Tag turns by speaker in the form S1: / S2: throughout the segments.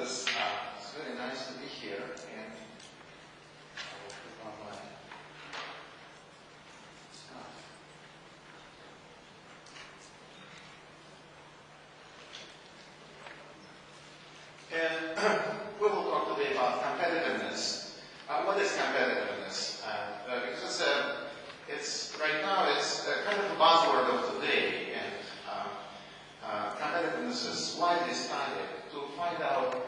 S1: It's very nice to be here, and I will put on my stuff. And we will talk today about competitiveness. What is competitiveness? Because it's right now it's kind of a buzzword of today, and competitiveness is widely studied to find out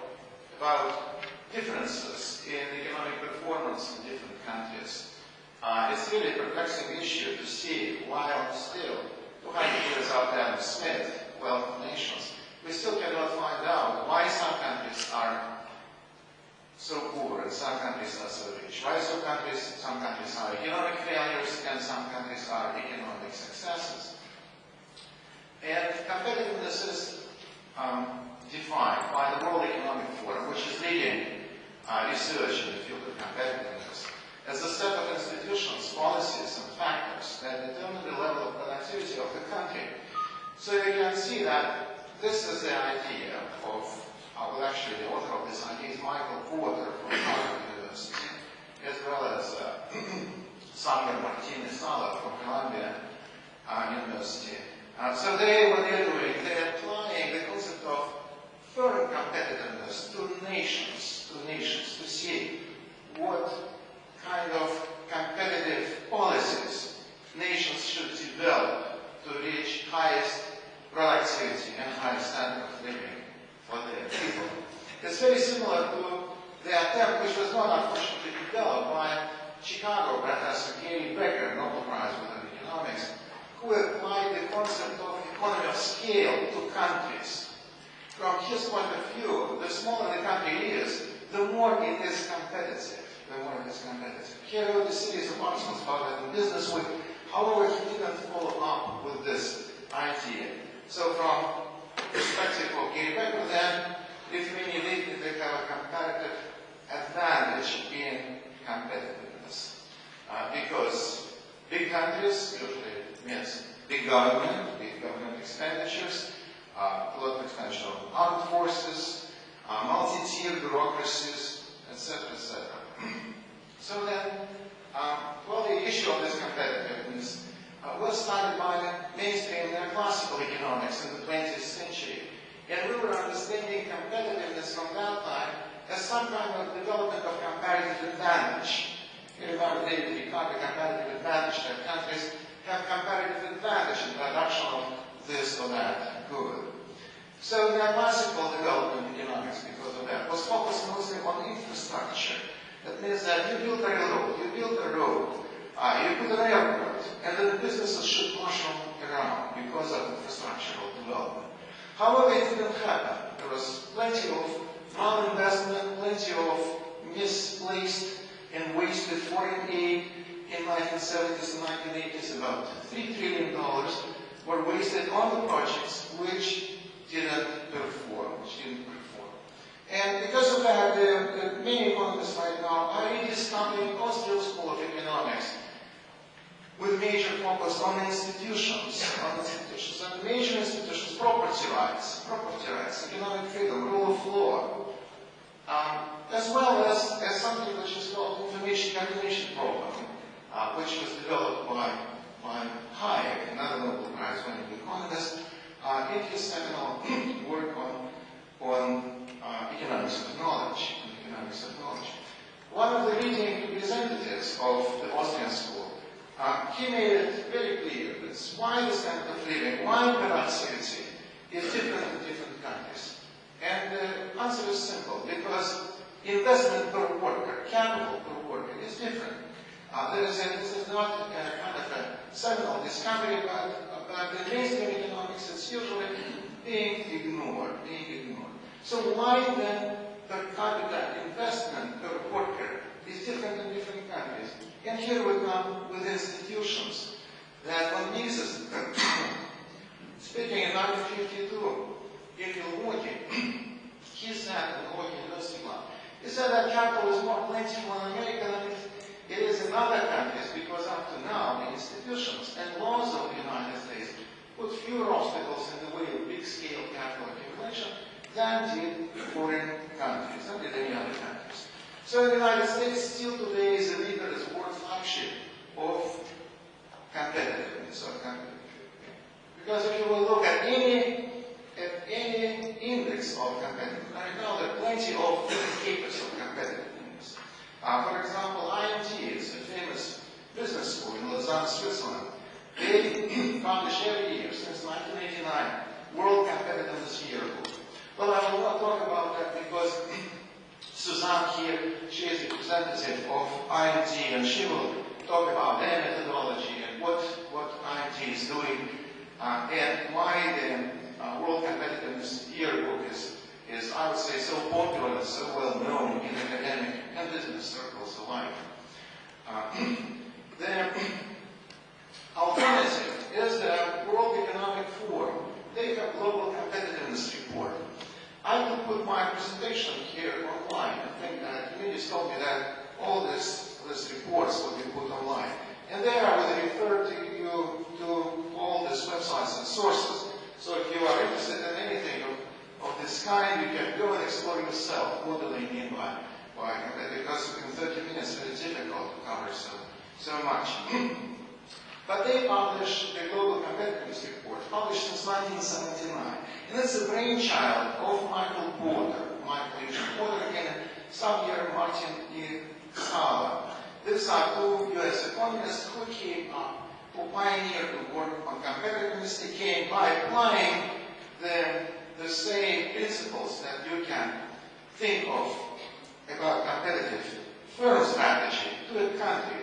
S1: about differences in economic performance in different countries. It's really a perplexing issue to see, while still 200 years after Adam Smith, Wealth of Nations, we still cannot find out why some countries are so poor and some countries are so rich. Why some countries are economic failures and some countries are economic successes. And competitiveness is defined by the World Economic Forum, which is leading research in the field of competitiveness, as a set of institutions, policies, and factors that determine the level of productivity of the country. So you can see that this is the idea of, well, actually the author of this idea is Michael Porter from Harvard University, as well as Samuel Martinez-Sala from Columbia University. So what they're doing, they're applying the concept of firm competitiveness to nations, to see what kind of competitive policies nations should develop to reach highest productivity and highest standard of living for their people. It's very similar to the attempt, which was not unfortunately developed by Chicago professor Gary Becker, Nobel Prize winner in economics, who applied the concept of economy of scale to countries. From his point of view, the smaller the country is, the more it is competitive. He wrote a series of articles about that in Business Week. However, he didn't follow up with this idea. So from the perspective of Gary Becker, then, Lithuania they have a comparative advantage in competitiveness. Because big countries usually means big government expenditures, a lot of expenditure on armed forces, multi-tier bureaucracies, etc., etc. So then, well, the issue of this competitiveness was started by mainstream classical economics in the 20th century. And we were understanding competitiveness from that time as some kind of development of comparative advantage. You remember David Ricardo, comparative advantage, that countries have comparative advantage in production of this or that good. So the classical development in economics, because of that, was focused mostly on infrastructure. That means that you build a railroad, you put an airport, and then the businesses should mushroom around because of infrastructural development. However, it didn't happen. There was plenty of malinvestment, plenty of misplaced and wasted foreign aid in 1970s and 1980s. About $3 trillion were wasted on the projects which didn't perform. And because of that, the main economists right now are rediscovering Austrian School of Economics with major focus on institutions, and major institutions, property rights, economic freedom, rule of law, as well as something which is called information program, which was developed by Hayek, another Nobel Prize winning economist, in his seminal work on economics of knowledge. One of the leading representatives of the Austrian school, he made it very clear that why the standard of living, why productivity is different in different countries. And the answer is simple, because investment per worker, capital per worker is different. This is not a kind of a seminal discovery, but in mainstream economics it's usually being ignored. So why then per capita investment per worker is different in different countries? And here we come with institutions that on Mises, speaking in 1952 in Milwaukee, he said, in Milwaukee University Club, he said that capital is more plentiful in America than it is in other countries, because up to now the institutions and laws of the United States put fewer obstacles in the way of big-scale capital accumulation than did foreign countries, than did any other countries. So the United States still today is a leader, is a world flagship of competitiveness. Because if you will look at any index of competitiveness, right now there are plenty of indicators of competitiveness. For example, IMT is a famous business school in Lausanne, Switzerland. They publish every year since 1989 World Competitiveness Yearbook. Well, I will not talk about that because Suzanne here, she is the representative of IMT, and she will talk about their methodology and what IMT is doing and why the World Competitiveness Yearbook is, I would say, so popular and so well known in academic and business circles alike. The alternative is the World Economic Forum. They have Global Competitiveness Report. I will put my presentation here online. I think Yuri told me that all these reports will be put online. And there I will refer to you to all these websites and sources. So if you are interested in anything of this kind, you can go and explore yourself. What do they mean by because in 30 minutes it is difficult to cover so much. But they published the Global Competitiveness Report, published since 1979. And it's the brainchild of Michael Porter. Michael H. Porter, again, Xavier Martin E. Sala. These are two US economists who came up, who pioneered the work on competitiveness. They came by applying the same principles that you can think of about competitive firm strategy to a country.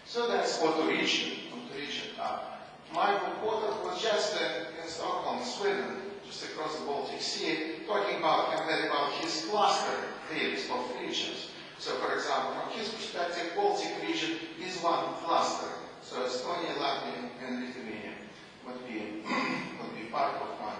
S1: So that's what to reach it. Michael Porter was just in Stockholm, Sweden, just across the Baltic Sea, talking about his cluster theories of regions. So, for example, from his perspective, Baltic region is one cluster. So Estonia, Latvia, and Lithuania would be part of one